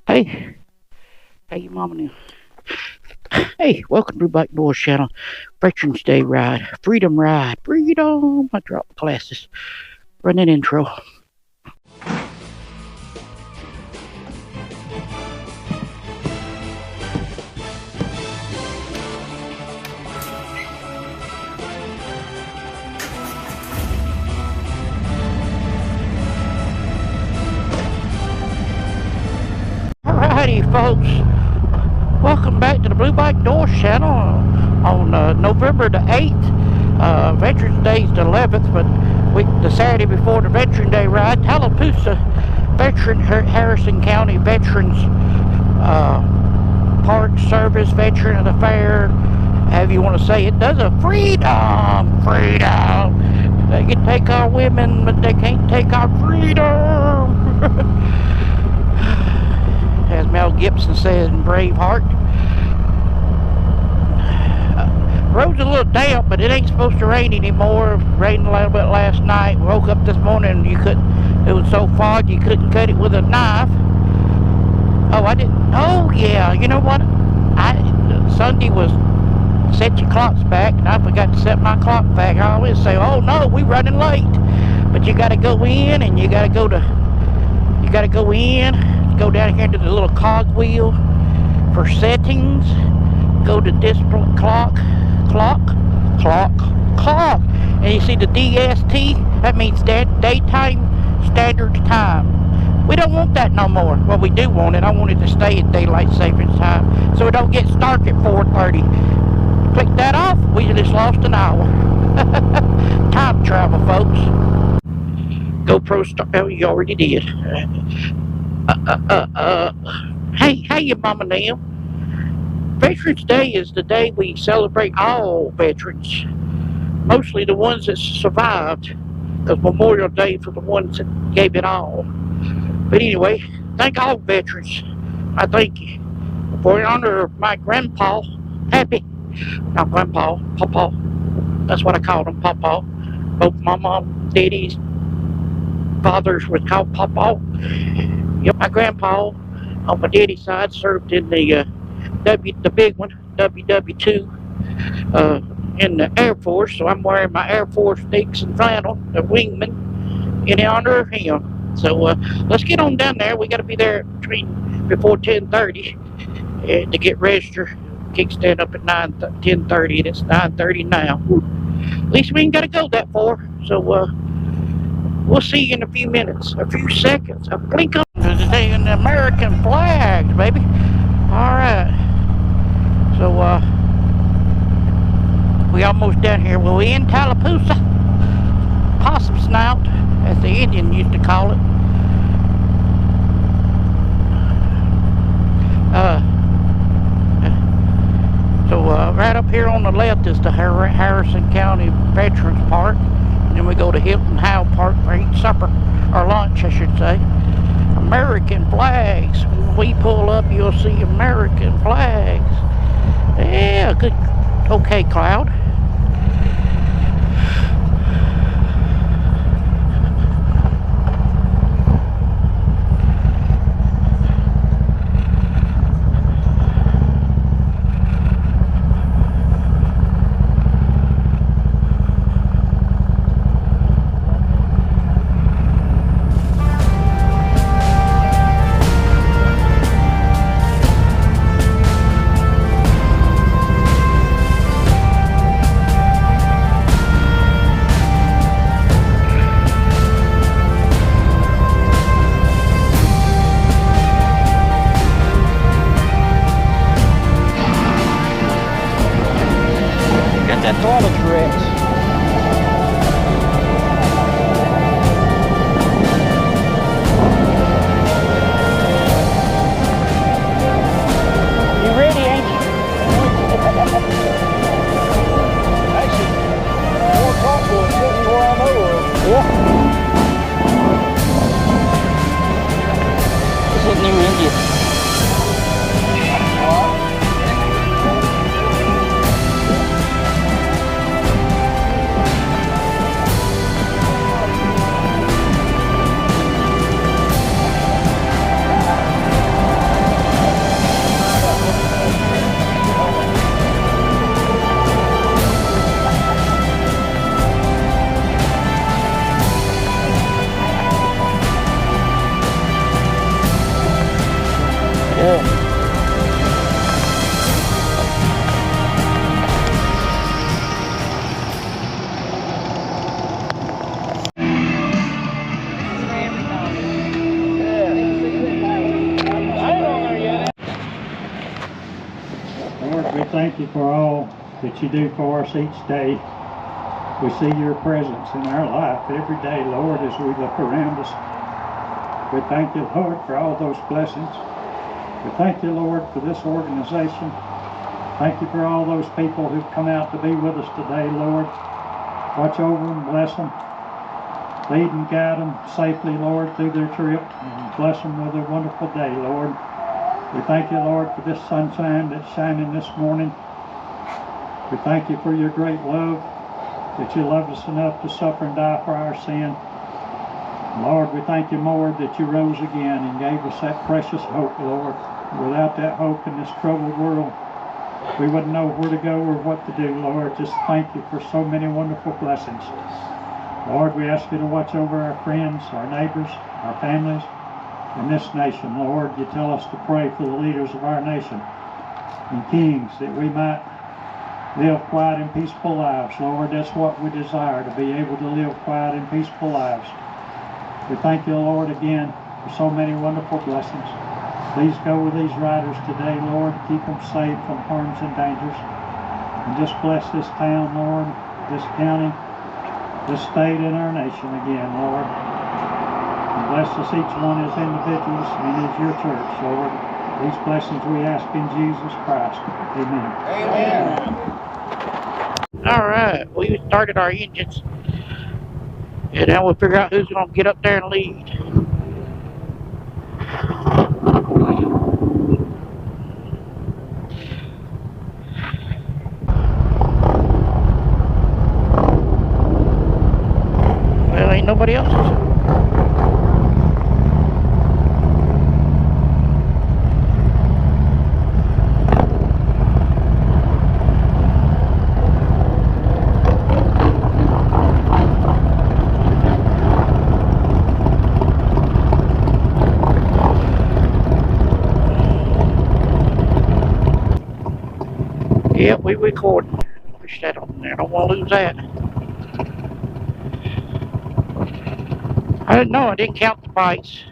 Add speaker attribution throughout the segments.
Speaker 1: Hey, hey, your mama now. Hey, welcome to Black Doors Channel. Veterans Day ride, freedom ride, freedom. I dropped glasses. Run that intro. Alrighty, folks. Welcome back to the Blue Black Doors Channel on November the 8th. Veterans Day is the 11th, but the Saturday before the Veterans Day ride, Tallapoosa Harrison County Veterans Park Service Veteran of the Fair, however you want to say it, does a freedom. They can take our women, but they can't take our freedom. As Mel Gibson says in Braveheart. Road's a little damp, but it ain't supposed to rain anymore. It rained a little bit last night. Woke up this morning and it was so foggy you couldn't cut it with a knife. Oh, I didn't. Oh, yeah. You know what? Sunday was set your clocks back, and I forgot to set my clock back. I always say, oh no, we running late. But you got to go in, and you got to go in. Go down here to the little cog wheel for settings. Go to display clock, and you see the DST. That means daytime standard time. We don't want that no more. Well, we do want it. I want it to stay at daylight savings time, so it don't get dark at 4:30. Click that off. We just lost an hour. Time travel, folks. GoPro start. Oh, you already did. Hey, your mama now. Veterans Day is the day we celebrate all veterans, mostly the ones that survived, because Memorial Day for the ones that gave it all. But anyway, thank all veterans. I thank you. For in honor of my grandpa, Pappy, not grandpa, Papa. That's what I called him, Papa. Both my mom, daddy's fathers were called Papa. Yep, my grandpa on my daddy's side served in the big one, WW2, in the Air Force. So I'm wearing my Air Force sticks and flannel, the wingman, in honor of him. So let's get on down there. We got to be there before 10:30 to get registered. Kickstand up at 10:30, and it's 9:30 now. At least we ain't got to go that far. So we'll see you in a few minutes, a few seconds. A blink of the American flags, baby. All right. So we almost down here. Well, we in Tallapoosa, Possum Snout, as the Indian used to call it. So right up here on the left is the Harrison County Veterans Park. And then we go to Hilton Howe Park for eat supper, or lunch, I should say. American flags. When we pull up, you'll see American flags. Yeah, good. Okay, Cloud. Cool.
Speaker 2: Lord, we thank you for all that you do for us each day. We see your presence in our life every day, Lord, as we look around us. We thank you, Lord, for all those blessings. We thank you, Lord, for this organization. Thank you for all those people who've come out to be with us today, Lord. Watch over them, bless them. Lead and guide them safely, Lord, through their trip. And bless them with a wonderful day, Lord. We thank you, Lord, for this sunshine that's shining this morning. We thank you for your great love, that you loved us enough to suffer and die for our sin. Lord, we thank you more that you rose again and gave us that precious hope, Lord. Without that hope in this troubled world, we wouldn't know where to go or what to do, Lord. Just thank you for so many wonderful blessings. Lord, we ask you to watch over our friends, our neighbors, our families, in this nation, Lord. You tell us to pray for the leaders of our nation and kings, that we might live quiet and peaceful lives. Lord, that's what we desire, to be able to live quiet and peaceful lives. We thank you, Lord, again for so many wonderful blessings. Please go with these riders today, Lord. Keep them safe from harms and dangers. And just bless this town, Lord, this county, this state, and our nation again, Lord. And bless us each one as individuals and as your church, Lord. These blessings we ask in Jesus Christ. Amen.
Speaker 1: Amen. All right, we started our engines. And now we'll figure out who's going to get up there and lead. Well, ain't nobody else. Yep, we recording. Push that on there. I don't want to lose that. I didn't know. I didn't count the bites.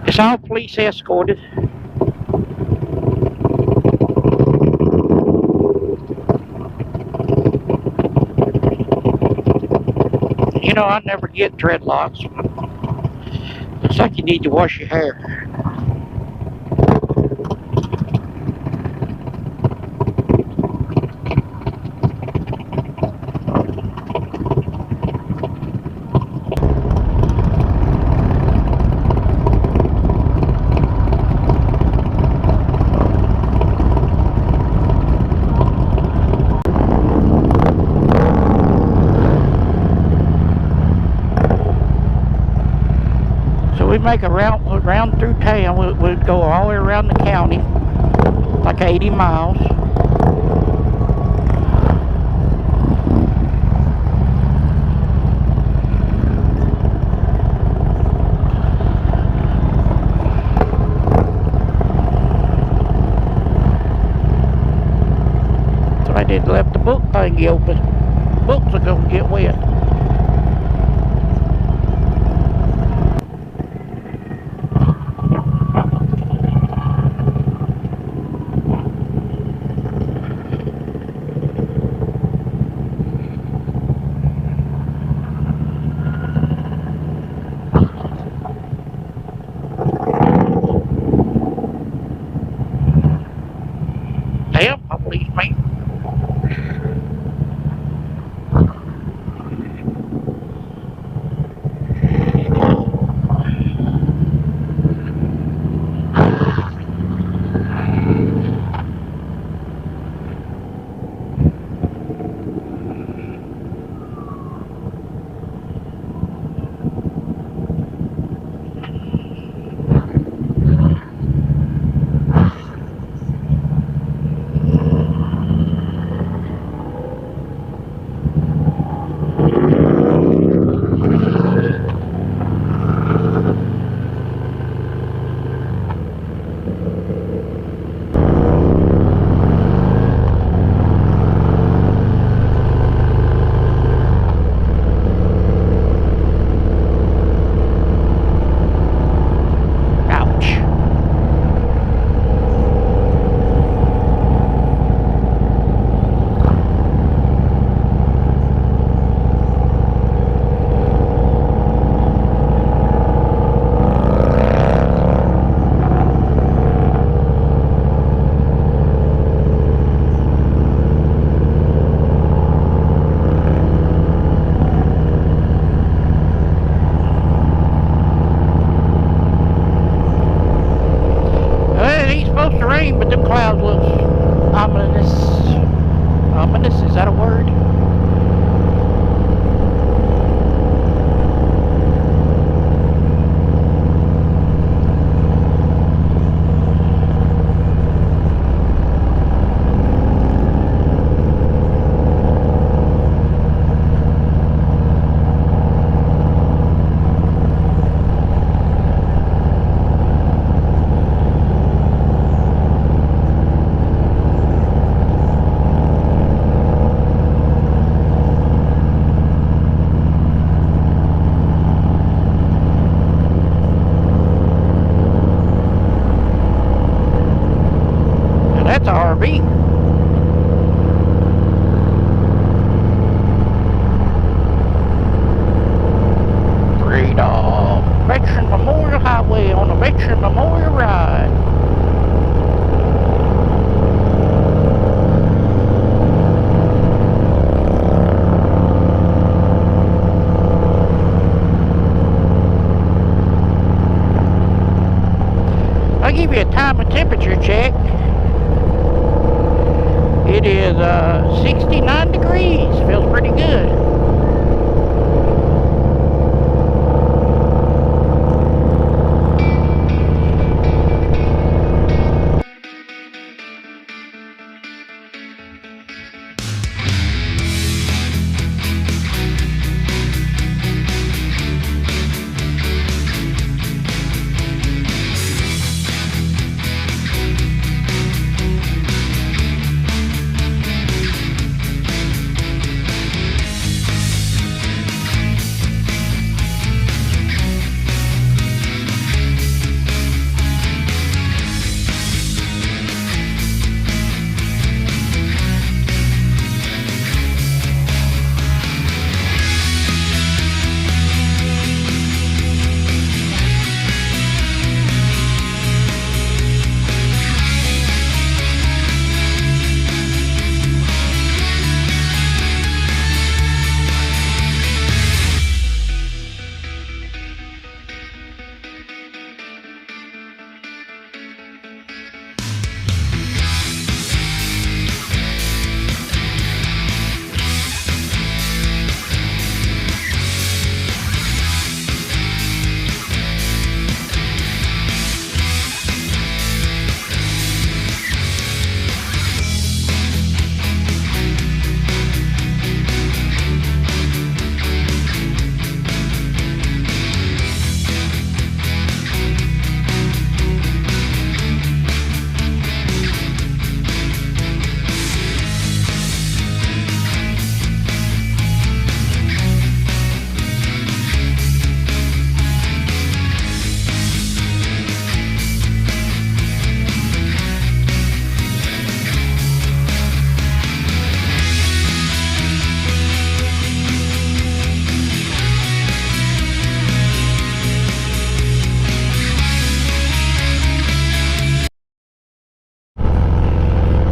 Speaker 1: It's all police escorted. You know, I never get dreadlocks. Looks like you need to wash your hair. We make a round through town. We'd go all the way around the county, like 80 miles. So I did left the book thing open. Books are gonna get wet. Damn, I believe me. that's an RV. Freedom! Veteran Memorial Highway on a Veteran Memorial Ride. I'll give you a time and temperature check. It is 69 degrees. Feels pretty good.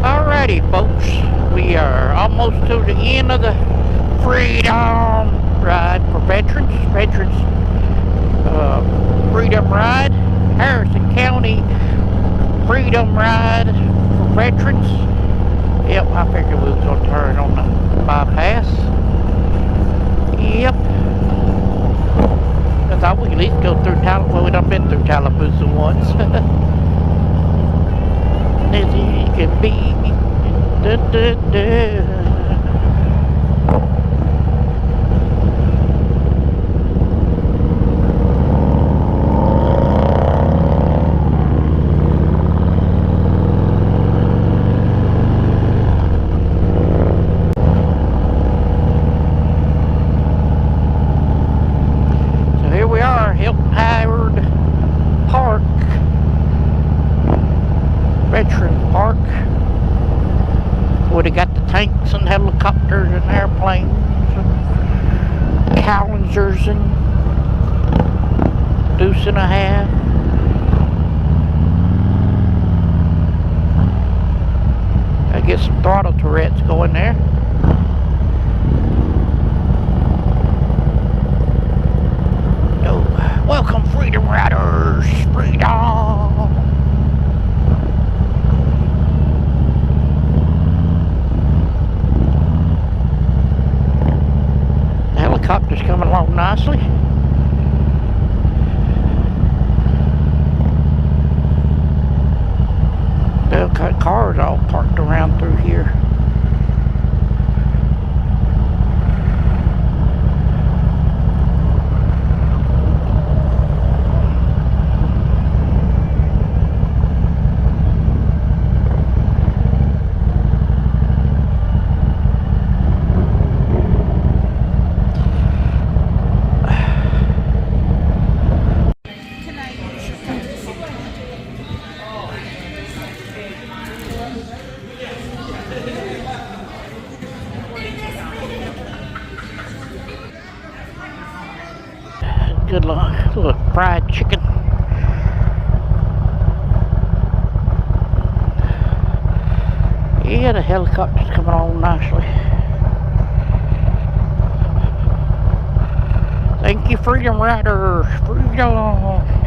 Speaker 1: Alrighty, folks, we are almost to the end of the Freedom Ride for Veterans. Freedom Ride, Harrison County Freedom Ride for Veterans. Yep, I figured we was going to turn on the bypass. Yep. I thought we could at least go through Tallapoosa. Well, we done been through Tallapoosa once. As it can be. Da, da, da. Where they got the tanks and helicopters and airplanes and Challengers and Deuce and a Half. I get some throttle turrets going there. Oh, welcome, Freedom Riders! Freedom! Helicopter's coming along nicely. The cars all parked around through here. good little fried chicken. Yeah, the helicopter's coming on nicely. Thank you, Freedom Riders. Freedom.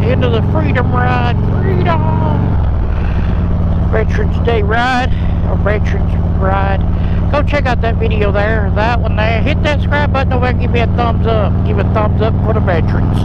Speaker 1: Into the Freedom Ride. Freedom! Veterans Day ride, or Veterans Ride. Go check out that video there, that one there. Hit that subscribe button over there, give me a thumbs up. Give a thumbs up for the veterans.